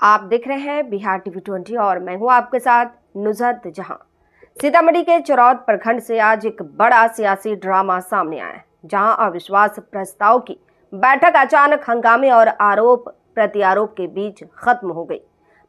आप देख रहे हैं बिहार टीवी 20 और मैं हूं आपके साथ नुजरत जहां। सीतामढ़ी के चरौद प्रखंड से आज एक बड़ा सियासी ड्रामा सामने आया है, जहां अविश्वास प्रस्ताव की बैठक अचानक हंगामे और आरोप प्रत्यारोप के बीच खत्म हो गई।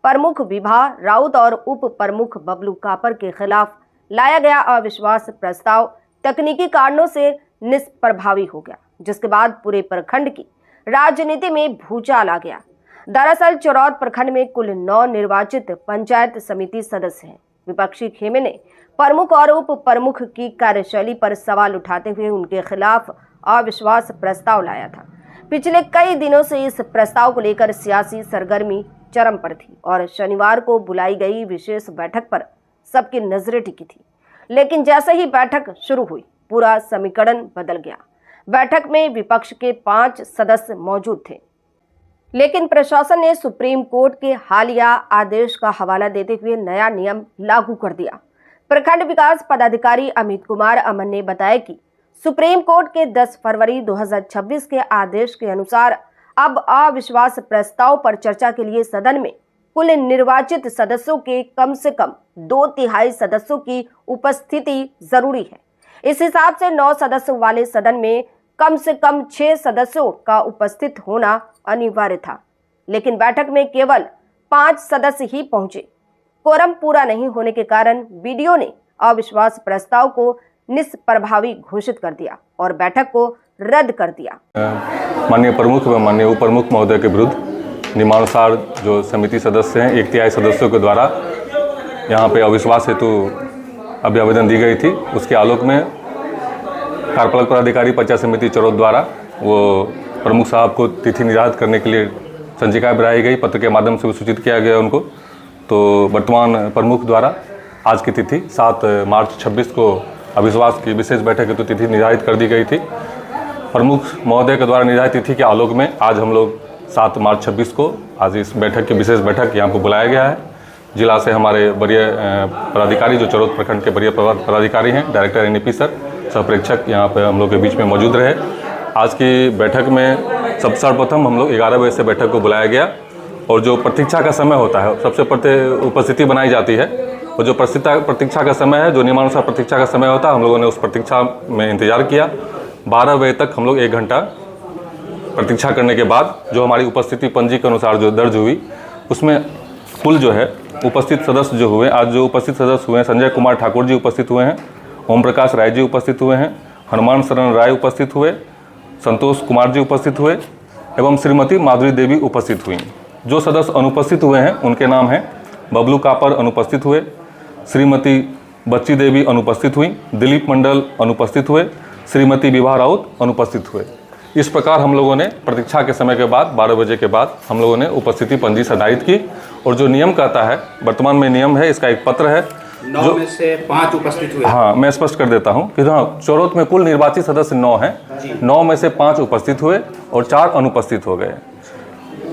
प्रमुख विभा राउत और उप प्रमुख बबलू कापर के खिलाफ लाया गया अविश्वास प्रस्ताव तकनीकी कारणों से निष्प्रभावी हो गया, जिसके बाद पूरे प्रखंड की राजनीति में भूचाल आ गया। दरअसल चरौद प्रखंड में कुल 9 निर्वाचित पंचायत समिति सदस्य हैं। विपक्षी खेमे ने प्रमुख और उप प्रमुख की कार्यशैली पर सवाल उठाते हुए उनके खिलाफ अविश्वास प्रस्ताव लाया था। पिछले कई दिनों से इस प्रस्ताव को लेकर सियासी सरगर्मी चरम पर थी और शनिवार को बुलाई गई विशेष बैठक पर सबकी नजरें टिकी थी। लेकिन जैसे ही बैठक शुरू हुई, पूरा समीकरण बदल गया। बैठक में विपक्ष के 5 सदस्य मौजूद थे, लेकिन प्रशासन ने सुप्रीम कोर्ट के हालिया आदेश का हवाला देते हुए नया नियम लागू कर दिया। प्रखंड विकास पदाधिकारी अमित कुमार अमन ने बताया कि सुप्रीम कोर्ट के 10 फरवरी 2026 के आदेश के अनुसार अब अविश्वास प्रस्ताव पर चर्चा के लिए सदन में कुल निर्वाचित सदस्यों के कम से कम 2/3 सदस्यों की उपस्थिति जरूरी है। इस हिसाब से 9 सदस्यों वाले सदन में कम से कम 6 सदस्यों का उपस्थित होना अनिवार्य था, लेकिन बैठक में केवल 5 सदस्य ही पहुंचे। कोरम पूरा नहीं होने के कारण बीडीओ ने अविश्वास प्रस्ताव को निष्प्रभावी घोषित कर दिया और बैठक को रद्द कर दिया। माननीय प्रमुख व माननीय उप प्रमुख महोदय के विरुद्ध नियमानुसार जो समिति सदस्य हैं 1/3 सदस्यों के द्वारा यहाँ पे अविश्वास हेतु अभियावेदन दी गई थी। उसके आलोक में कार्यपालक पदाधिकारी पंचायत समिति चरौद द्वारा वो प्रमुख साहब को तिथि निर्धारित करने के लिए संचिका बनाई गई, पत्र के माध्यम से सूचित किया गया उनको। तो वर्तमान प्रमुख द्वारा आज की तिथि 7 मार्च 26 को अविश्वास की विशेष बैठक हेतु तिथि निर्धारित कर दी गई थी। प्रमुख महोदय के द्वारा निर्धारित तिथि के आलोक में आज हम लोग 7 मार्च 26 को आज इस बैठक की विशेष बैठक यहाँ पर बुलाया गया है। जिला से हमारे वरीय पदाधिकारी जो चरौद प्रखंड के वरीय पदाधिकारी हैं, डायरेक्टर एनईपी सर, सहप्रेक्षक यहाँ पर हम लोग के बीच में मौजूद रहे। आज की बैठक में सबसे सर्वप्रथम हम लोग 11 बजे से बैठक को बुलाया गया और जो प्रतीक्षा का समय होता है सबसे पहले उपस्थिति बनाई जाती है और जो प्रतीक्षा का समय है, जो नियमानुसार प्रतीक्षा का समय होता है, हम लोगों ने उस प्रतीक्षा में इंतजार किया। 12 बजे तक हम लोग 1 घंटा प्रतीक्षा करने के बाद जो हमारी उपस्थिति पंजी के अनुसार जो दर्ज हुई, उसमें कुल जो है उपस्थित सदस्य जो हुए, आज जो उपस्थित सदस्य हुए हैं, संजय कुमार ठाकुर जी उपस्थित हुए हैं, ओम प्रकाश राय जी उपस्थित हुए हैं, हनुमान शरण राय उपस्थित हुए, संतोष कुमार जी उपस्थित हुए एवं श्रीमती माधुरी देवी उपस्थित हुई। जो सदस्य अनुपस्थित हुए हैं उनके नाम हैं बबलू कापर अनुपस्थित हुए, श्रीमती बच्ची देवी अनुपस्थित हुई, दिलीप मंडल अनुपस्थित हुए, श्रीमती विभा राउत अनुपस्थित हुए। इस प्रकार हम लोगों ने प्रतीक्षा के समय के बाद 12 बजे के बाद हम लोगों ने उपस्थिति पंजी संधारित की और जो नियम कहता है, वर्तमान में नियम है, इसका एक पत्र है 9 में से 5 उपस्थित हुए। हाँ, मैं स्पष्ट कर देता हूँ कि हाँ, चरौद में कुल निर्वाचित सदस्य 9 हैं। 9 में से 5 उपस्थित हुए और 4 अनुपस्थित हो गए।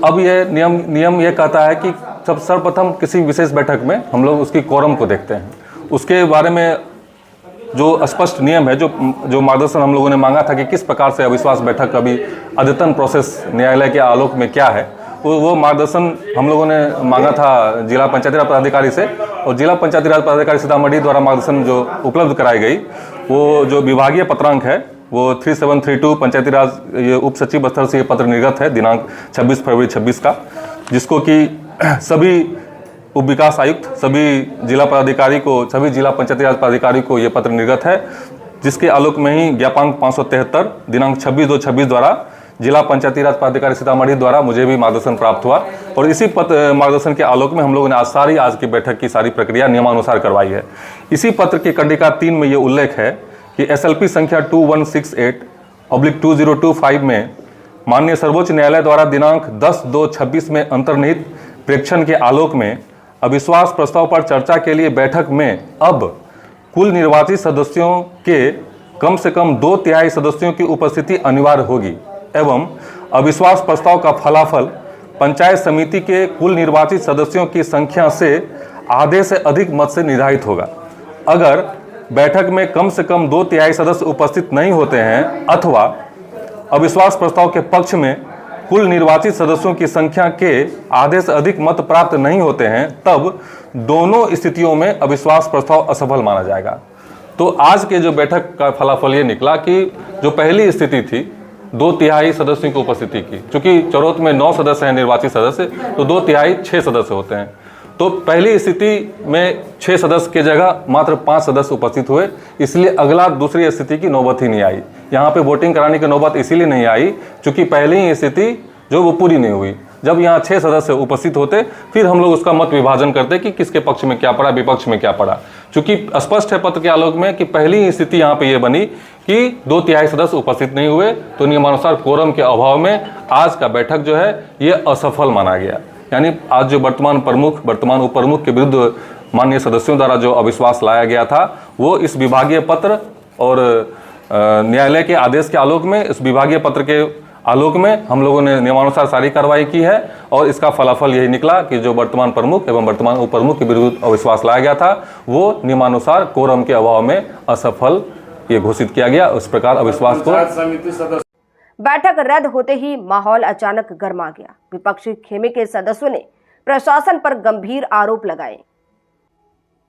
अब ये नियम ये कहता है कि सब सर्वप्रथम किसी विशेष बैठक में हम लोग उसकी कोरम को देखते हैं। उसके बारे में जो स्पष्ट नियम है, जो मार्गदर्शन हम लोगों ने मांगा था कि किस प्रकार से अविश्वास बैठक अभी अद्यतन प्रोसेस न्यायालय के आलोक में क्या है, वो मार्गदर्शन हम लोगों ने मांगा था जिला पंचायती राज पदाधिकारी से और जिला पंचायती राज पदाधिकारी सीतामढ़ी द्वारा मार्गदर्शन जो उपलब्ध कराई गई, वो जो विभागीय पत्रांक है वो 3732 पंचायती राज ये उप सचिव स्तर से ये पत्र निर्गत है दिनांक 26 फरवरी 26 का, जिसको कि सभी उप विकास आयुक्त, सभी जिला पदाधिकारी को, सभी जिला पंचायती राज पदाधिकारी को ये पत्र निर्गत है, जिसके आलोक में ही ज्ञापांक 573 दिनांक 26/2/26 द्वारा जिला पंचायती राज पदाधिकारी सीतामढ़ी द्वारा मुझे भी मार्गदर्शन प्राप्त हुआ और इसी पत्र मार्गदर्शन के आलोक में हम लोगों ने आज की बैठक की सारी प्रक्रिया नियमानुसार करवाई है। इसी पत्र की कंडिका 3 में ये उल्लेख है कि SLP संख्या 2168/2025 में माननीय सर्वोच्च न्यायालय द्वारा दिनांक 10/2/26 में अंतर्निहित प्रेक्षण के आलोक में अविश्वास प्रस्ताव पर चर्चा के लिए बैठक में अब कुल निर्वाचित सदस्यों के कम से कम 2/3 सदस्यों की उपस्थिति अनिवार्य होगी एवं अविश्वास प्रस्ताव का फलाफल पंचायत समिति के कुल निर्वाचित सदस्यों की संख्या से आधे से अधिक मत से निर्धारित होगा। अगर बैठक में कम से कम 2/3 सदस्य उपस्थित नहीं होते हैं अथवा अविश्वास प्रस्ताव के पक्ष में कुल निर्वाचित सदस्यों की संख्या के आधे से अधिक मत प्राप्त नहीं होते हैं, तब दोनों स्थितियों में अविश्वास प्रस्ताव असफल माना जाएगा। तो आज के जो बैठक का फलाफल ये निकला कि जो पहली स्थिति थी 2/3 सदस्यों की उपस्थिति की, चूंकि चौरोत में 9 सदस्य हैं निर्वाचित सदस्य, तो 2/3 6 सदस्य होते हैं। तो पहली स्थिति में 6 सदस्य के जगह मात्र 5 सदस्य उपस्थित हुए, इसलिए अगला दूसरी स्थिति की नौबत ही नहीं आई। यहाँ पे वोटिंग कराने की नौबत इसीलिए नहीं आई चूंकि पहली ही स्थिति जो वो पूरी नहीं हुई। जब यहाँ 6 सदस्य उपस्थित होते फिर हम लोग उसका मत विभाजन करते कि किसके पक्ष में क्या पड़ा, विपक्ष में क्या पड़ा। चूंकि स्पष्ट है पत्र के आलोक में कि पहली ही स्थिति यहाँ पे ये बनी कि 2/3 सदस्य उपस्थित नहीं हुए, तो नियमानुसार कोरम के अभाव में आज का बैठक जो है ये असफल माना गया। यानी आज जो वर्तमान उप प्रमुख के विरुद्ध माननीय सदस्यों द्वारा जो अविश्वास लाया गया था, वो इस विभागीय पत्र और न्यायालय के आदेश के आलोक में, इस विभागीय पत्र के आलोक में हम लोगों ने नियमानुसार सारी कार्रवाई की है और इसका फलाफल यही निकला कि जो वर्तमान प्रमुख एवं वर्तमान उप प्रमुख के विरुद्ध अविश्वास लाया गया था, वो नियमानुसार कोरम के अभाव में असफल ये घोषित किया गया। उस प्रकार अविश्वास को बैठक रद्द होते ही माहौल अचानक गर्मा गया। विपक्षी खेमे के सदस्यों ने प्रशासन पर गंभीर आरोप लगाए।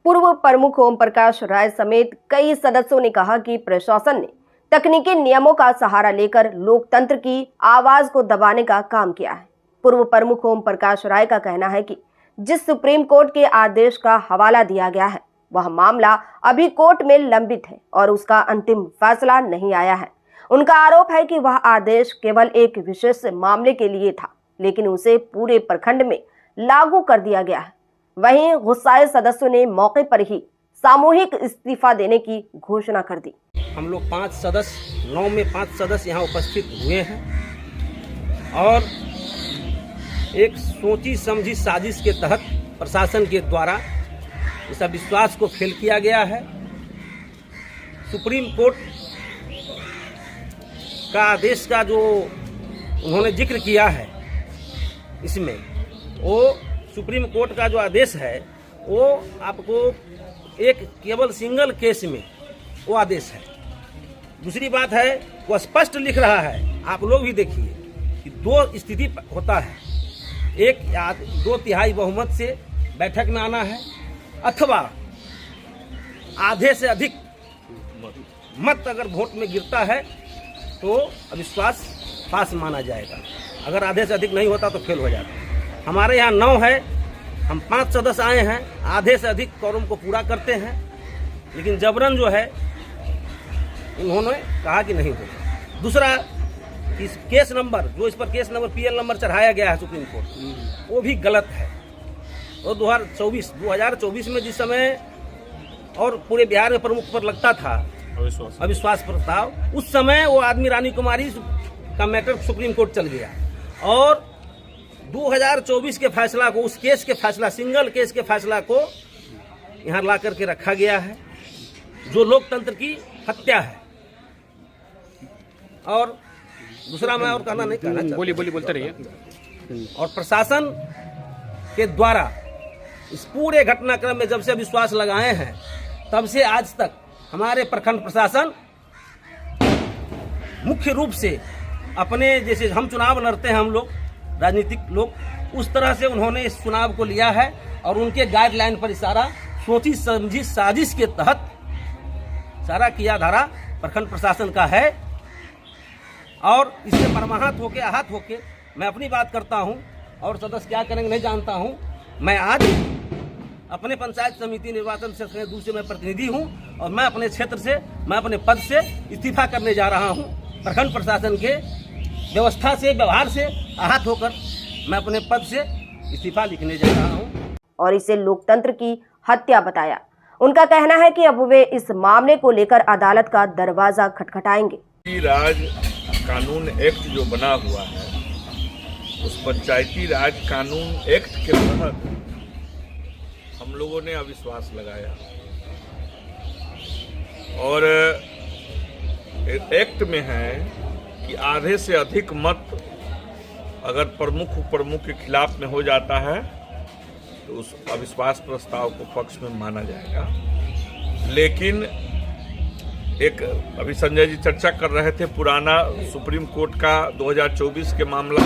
पूर्व प्रमुख ओम प्रकाश राय समेत कई सदस्यों ने कहा कि प्रशासन ने तकनीकी नियमों का सहारा लेकर लोकतंत्र की आवाज को दबाने का काम किया है। पूर्व प्रमुख ओम प्रकाश राय का कहना है कि जिस सुप्रीम कोर्ट के आदेश का हवाला दिया गया है, वह मामला अभी कोर्ट में लंबित है और उसका अंतिम फैसला नहीं आया है। उनका आरोप है कि वह आदेश केवल एक विशेष मामले के लिए था, लेकिन उसे पूरे प्रखंड में लागू कर दिया गया है। वहीं गुस्साए सदस्यों ने मौके पर ही सामूहिक इस्तीफा देने की घोषणा कर दी। हम लोग 5 सदस्य 9 में 5 सदस्य यहाँ उपस्थित हुए हैं और एक सोची समझी साजिश के तहत प्रशासन के द्वारा इस अविश्वास को फेल किया गया है। सुप्रीम कोर्ट का आदेश का जो उन्होंने जिक्र किया है, इसमें वो सुप्रीम कोर्ट का जो आदेश है वो आपको एक केवल सिंगल केस में वो आदेश है। दूसरी बात है वो स्पष्ट लिख रहा है, आप लोग भी देखिए कि 2 स्थिति होता है, एक 2/3 बहुमत से बैठक में आना है अथवा आधे से अधिक मत अगर वोट में गिरता है तो अविश्वास पास माना जाएगा। अगर आधे से अधिक नहीं होता तो फेल हो जाता। हमारे यहाँ 9 है, हम 5 सदस्य आए हैं, आधे से अधिक क्वारम को पूरा करते हैं, लेकिन जबरन जो है उन्होंने कहा कि नहीं होगा। दूसरा, इस केस नंबर जो इस पर केस नंबर PL नंबर चढ़ाया गया है सुप्रीम कोर्ट, वो भी गलत है। और 2024 में जिस समय और पूरे बिहार में प्रमुख पर लगता था अविश्वास प्रस्ताव, उस समय वो आदमी रानी कुमारी का मैटर सुप्रीम कोर्ट चल गया और 2024 के फैसला को, उस केस के फैसला, सिंगल केस के फैसला को यहाँ ला करके रखा गया है, जो लोकतंत्र की हत्या है। और दूसरा मैं और कहना नहीं कहना चाहता, बोलते रहिए। और प्रशासन के द्वारा इस पूरे घटनाक्रम में जब से अविश्वास लगाए हैं तब से आज तक हमारे प्रखंड प्रशासन मुख्य रूप से अपने, जैसे हम चुनाव लड़ते हैं हम लोग राजनीतिक लोग, उस तरह से उन्होंने इस चुनाव को लिया है और उनके गाइडलाइन पर इशारा सोची समझी साजिश के तहत सारा किया धारा प्रखंड प्रशासन का है। और इससे परमाहत होके आहत होके मैं अपनी बात करता हूं और सदस्य क्या करेंगे नहीं जानता हूं। मैं आज अपने पंचायत समिति निर्वाचन क्षेत्र दूर से मैं प्रतिनिधि हूं और मैं अपने क्षेत्र से, मैं अपने पद से इस्तीफा करने जा रहा हूं। प्रखंड प्रशासन के व्यवस्था से, व्यवहार से आहत होकर मैं अपने पद से इस्तीफा लिखने जा रहा हूं। और इसे लोकतंत्र की हत्या बताया। उनका कहना है कि अब वे इस मामले को लेकर अदालत का दरवाजा खटखटाएंगे। राज कानून एक्ट जो बना हुआ है, उस पंचायती राज कानून एक्ट के तहत हम लोगों ने अविश्वास लगाया और एक्ट में है कि आधे से अधिक मत अगर प्रमुख उप प्रमुख के खिलाफ में हो जाता है तो उस अविश्वास प्रस्ताव को पक्ष में माना जाएगा। लेकिन एक अभी संजय जी चर्चा कर रहे थे पुराना सुप्रीम कोर्ट का 2024 के मामला,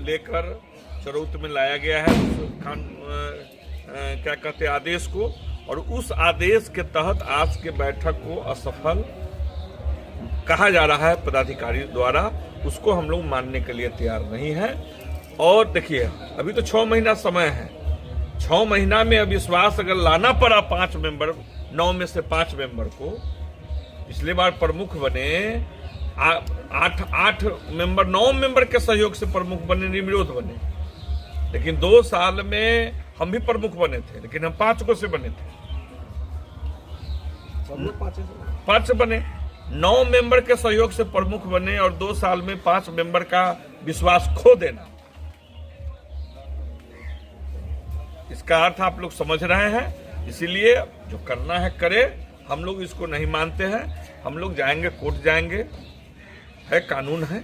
लेकर चरौत में लाया गया है उस क्या कहते हैं आदेश को, और उस आदेश के तहत आज के बैठक को असफल कहा जा रहा है पदाधिकारी द्वारा। उसको हम लोग मानने के लिए तैयार नहीं है। और देखिए अभी तो 6 महीना समय है, 6 महीना में अविश्वास अगर लाना पड़ा 5 मेंबर, 9 में से 5 मेंबर को, पिछले बार प्रमुख बने 8 मेंबर, 9 मेंबर के सहयोग से प्रमुख बने, निर्विरोध बने। लेकिन 2 साल में हम भी प्रमुख बने थे, लेकिन हम 5 को से बने थे, 5 बने, 9 मेंबर के सहयोग से प्रमुख बने और 2 साल में 5 मेंबर का विश्वास खो देना, इसका अर्थ आप लोग समझ रहे हैं। इसीलिए जो करना है करे, हम लोग इसको नहीं मानते हैं। हम लोग जाएंगे, कोर्ट जाएंगे, है कानून है,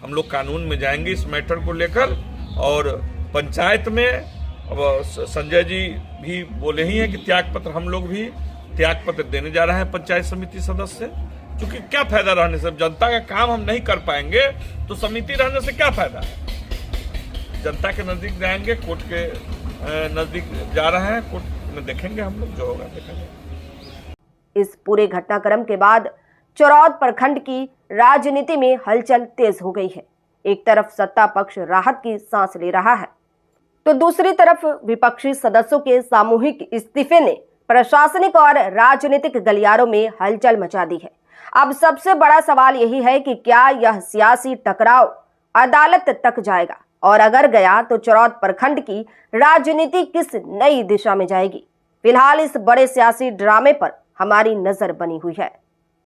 हम लोग कानून में जाएंगे इस मैटर को लेकर। और पंचायत में अब संजय जी भी बोले ही हैं कि त्याग पत्र, हम लोग भी त्याग पत्र देने जा रहे हैं पंचायत समिति सदस्य से। क्योंकि क्या फायदा रहने से, जनता का काम हम नहीं कर पाएंगे तो समिति रहने से क्या फायदा है। जनता के नजदीक जाएंगे, कोर्ट के नजदीक जा रहे हैं, कोर्ट में देखेंगे, हम लोग जो होगा देखेंगे। इस पूरे घटनाक्रम के बाद चरौद प्रखंड की राजनीति में हलचल तेज हो गई है। एक तरफ सत्ता पक्ष राहत की सांस ले रहा है, तो दूसरी तरफ विपक्षी सदस्यों के सामूहिक इस्तीफे ने प्रशासनिक और राजनीतिक गलियारों में हलचल मचा दी है। अब सबसे बड़ा सवाल यही है कि क्या यह सियासी टकराव अदालत तक जाएगा, और अगर गया तो चरौद प्रखंड की राजनीति किस नई दिशा में जाएगी। फिलहाल इस बड़े सियासी ड्रामे पर हमारी नजर बनी हुई है।